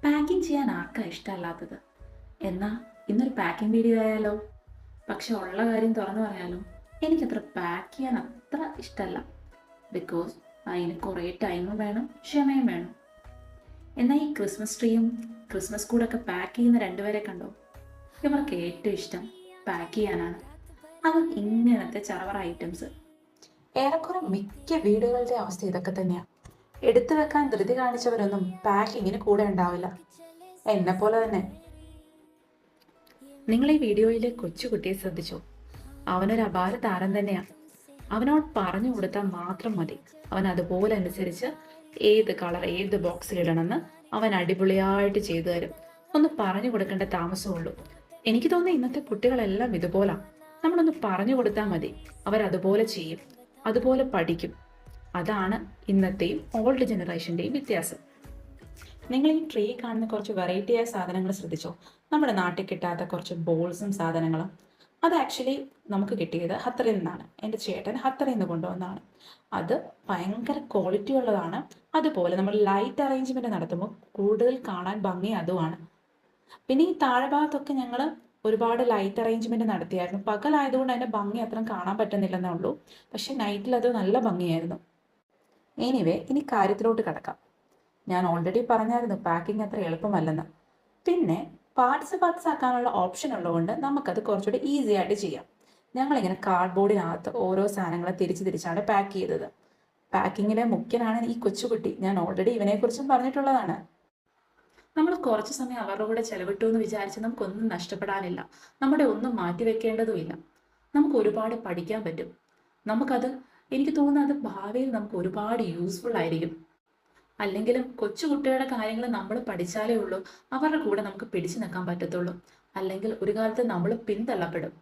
Packing ചെയ്യാൻ ആർക്കാ ഇഷ്ടമല്ലാത്തത്? എന്നാൽ ഇന്നൊരു പാക്കിംഗ് വീഡിയോ ആയാലോ? പക്ഷെ ഉള്ള കാര്യം തുറന്നു പറയാലോ, എനിക്കത്ര പാക്ക് ചെയ്യാൻ അത്ര ഇഷ്ടമല്ല. ബിക്കോസ് അതിന് കുറേ ടൈമും വേണം, ക്ഷമയും വേണം. എന്നാൽ ഈ ക്രിസ്മസ് ട്രീയും ക്രിസ്മസ് കൂടൊക്കെ പാക്ക് ചെയ്യുന്ന രണ്ടുപേരെ കണ്ടോ? ഇവർക്ക് ഏറ്റവും ഇഷ്ടം പാക്ക് ചെയ്യാനാണ്. അത് ഇങ്ങനത്തെ ചറവറ ഐറ്റംസ്. ഏറെക്കുറെ മിക്ക വീടുകളുടെ അവസ്ഥ ഇതൊക്കെ തന്നെയാണ്. എടുത്തു വെക്കാൻ ധൃതി കാണിച്ചവരൊന്നും പാക്കിങ്ങിന് കൂടെ ഉണ്ടാവില്ല. എന്നെ പോലെ തന്നെ. നിങ്ങൾ ഈ വീഡിയോയിലെ കൊച്ചുകുട്ടിയെ ശ്രദ്ധിച്ചോ? അവനൊരു അപാര താരം തന്നെയാണ്. അവനോട് പറഞ്ഞു കൊടുത്താൽ മാത്രം മതി, അവൻ അതുപോലെ അനുസരിച്ച് ഏത് കളർ ഏത് ബോക്സിൽ ഇടണമെന്ന് അവൻ അടിപൊളിയായിട്ട് ചെയ്തു തരും. ഒന്ന് പറഞ്ഞു കൊടുക്കേണ്ട താമസമുള്ളൂ. എനിക്ക് തോന്നുന്നു ഇന്നത്തെ കുട്ടികളെല്ലാം ഇതുപോലാണ്. നമ്മളൊന്ന് പറഞ്ഞു കൊടുത്താൽ മതി, അവരതുപോലെ ചെയ്യും, അതുപോലെ പഠിക്കും. അതാണ് ഇന്നത്തെയും ഓൾഡ് ജനറേഷൻ്റെയും വ്യത്യാസം. നിങ്ങൾ ഈ ട്രീ കാണുന്ന കുറച്ച് വെറൈറ്റിയായ സാധനങ്ങൾ ശ്രദ്ധിച്ചോ? നമ്മുടെ നാട്ടിൽ കിട്ടാത്ത കുറച്ച് ബോൾസും സാധനങ്ങളും. അത് ആക്ച്വലി നമുക്ക് കിട്ടിയത് ഖത്തറിൽ നിന്നാണ്. എൻ്റെ ചേട്ടൻ ഖത്തറിൽ നിന്ന് കൊണ്ടുവന്നതാണ്. അത് ഭയങ്കര ക്വാളിറ്റി ഉള്ളതാണ്. അതുപോലെ നമ്മൾ ലൈറ്റ് അറേഞ്ച്മെൻറ്റ് നടത്തുമ്പോൾ കൂടുതൽ കാണാൻ ഭംഗി അതുമാണ്. പിന്നെ ഈ താഴെ ഭാഗത്തൊക്കെ ഞങ്ങൾ ഒരുപാട് ലൈറ്റ് അറേഞ്ച്മെൻറ്റ് നടത്തിയായിരുന്നു. പകലായതുകൊണ്ട് അതിൻ്റെ ഭംഗി അത്രയും കാണാൻ പറ്റുന്നില്ലെന്നേ ഉള്ളൂ. പക്ഷേ നൈറ്റിൽ അത് നല്ല ഭംഗിയായിരുന്നു. എനിവേ, ഇനി കാര്യത്തിലോട്ട് കിടക്കാം. ഞാൻ ഓൾറെഡി പറഞ്ഞായിരുന്നു പാക്കിംഗ് അത്ര എളുപ്പമല്ലെന്ന്. പിന്നെ പാർട്സ് ആക്കാനുള്ള ഓപ്ഷൻ ഉള്ളതുകൊണ്ട് നമുക്കത് കുറച്ചുകൂടി ഈസി ആയിട്ട് ചെയ്യാം. ഞങ്ങളിങ്ങനെ കാർഡ്ബോർഡിനകത്ത് ഓരോ സാധനങ്ങൾ തിരിച്ചാണ് പാക്ക് ചെയ്തത്. പാക്കിങ്ങിലെ മുഖ്യനാണ് ഈ കൊച്ചുകുട്ടി. ഞാൻ ഓൾറെഡി ഇവനെക്കുറിച്ചും പറഞ്ഞിട്ടുള്ളതാണ്. നമ്മൾ കുറച്ച് സമയം അവരുടെ കൂടെ ചെലവിട്ടു എന്ന് വിചാരിച്ച് നമുക്കൊന്നും നഷ്ടപ്പെടാനില്ല. നമ്മുടെ ഒന്നും മാറ്റിവെക്കേണ്ടതുമില്ല. നമുക്ക് ഒരുപാട് പഠിക്കാൻ പറ്റും. എനിക്ക് തോന്നുന്നത് അത് ഭാവിയിൽ നമുക്ക് ഒരുപാട് യൂസ്ഫുൾ ആയിരിക്കും. അല്ലെങ്കിലും കൊച്ചുകുട്ടികളുടെ കാര്യങ്ങൾ നമ്മൾ പഠിച്ചാലേ ഉള്ളൂ അവരുടെ കൂടെ നമുക്ക് പിടിച്ചു നിൽക്കാൻ പറ്റത്തുള്ളൂ. അല്ലെങ്കിൽ ഒരു കാലത്ത് നമ്മൾ പിന്തള്ളപ്പെടും.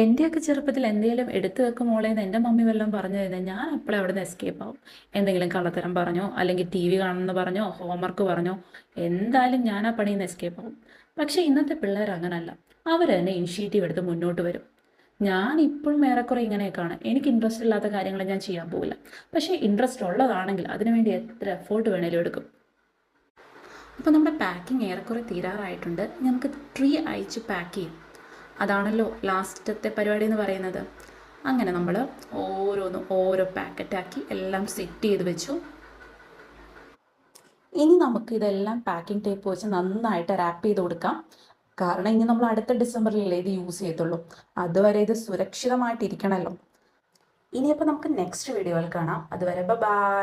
എൻ്റെയൊക്കെ ചെറുപ്പത്തിൽ എന്തെങ്കിലും എടുത്തു വെക്കും മോളേന്ന് എൻ്റെ മമ്മി വല്ലതും പറഞ്ഞു കഴിഞ്ഞാൽ ഞാൻ അപ്പോഴേ അവിടെ നിന്ന് എസ്കേപ്പ് ആവും. എന്തെങ്കിലും കള്ളത്തരം പറഞ്ഞോ, അല്ലെങ്കിൽ ടി വി കാണുമെന്ന് പറഞ്ഞോ, ഹോംവർക്ക് പറഞ്ഞോ, എന്തായാലും ഞാൻ ആ പണിയിൽ നിന്ന് എസ്കേപ്പ് ആവും. പക്ഷേ ഇന്നത്തെ പിള്ളേർ അങ്ങനല്ല. അവർ തന്നെ ഇനിഷ്യേറ്റീവ് എടുത്ത് മുന്നോട്ട് വരും. ഞാൻ ഇപ്പോഴും ഏറെക്കുറെ ഇങ്ങനെയൊക്കെയാണ്. എനിക്ക് ഇൻട്രസ്റ്റ് ഇല്ലാത്ത കാര്യങ്ങൾ ഞാൻ ചെയ്യാൻ പോകില്ല. പക്ഷേ ഇൻട്രസ്റ്റ് ഉള്ളതാണെങ്കിൽ അതിനുവേണ്ടി എത്ര എഫേർട്ട് വേണേലും എടുക്കും. അപ്പോൾ നമ്മുടെ പാക്കിംഗ് ഏറെക്കുറെ തീരാറായിട്ടുണ്ട്. നമുക്ക് ട്രീ അയച്ച് പാക്ക് ചെയ്യും. അതാണല്ലോ ലാസ്റ്റത്തെ പരിപാടി എന്ന് പറയുന്നത്. അങ്ങനെ നമ്മൾ ഓരോ പാക്കറ്റാക്കി എല്ലാം സെറ്റ് ചെയ്ത് വെച്ചു. ഇനി നമുക്ക് ഇതെല്ലാം പാക്കിംഗ് ടേപ്പ് വെച്ച് നന്നായിട്ട് റാപ്പ് ചെയ്ത് കൊടുക്കാം. കാരണം ഇനി നമ്മൾ അടുത്ത ഡിസംബറിലല്ലേ ഇത് യൂസ് ചെയ്യത്തുള്ളൂ. അതുവരെ ഇത് സുരക്ഷിതമായിട്ടിരിക്കണമല്ലോ. ഇനിയിപ്പോൾ നമുക്ക് നെക്സ്റ്റ് വീഡിയോയിൽ കാണാം. അതുവരെ ബൈ.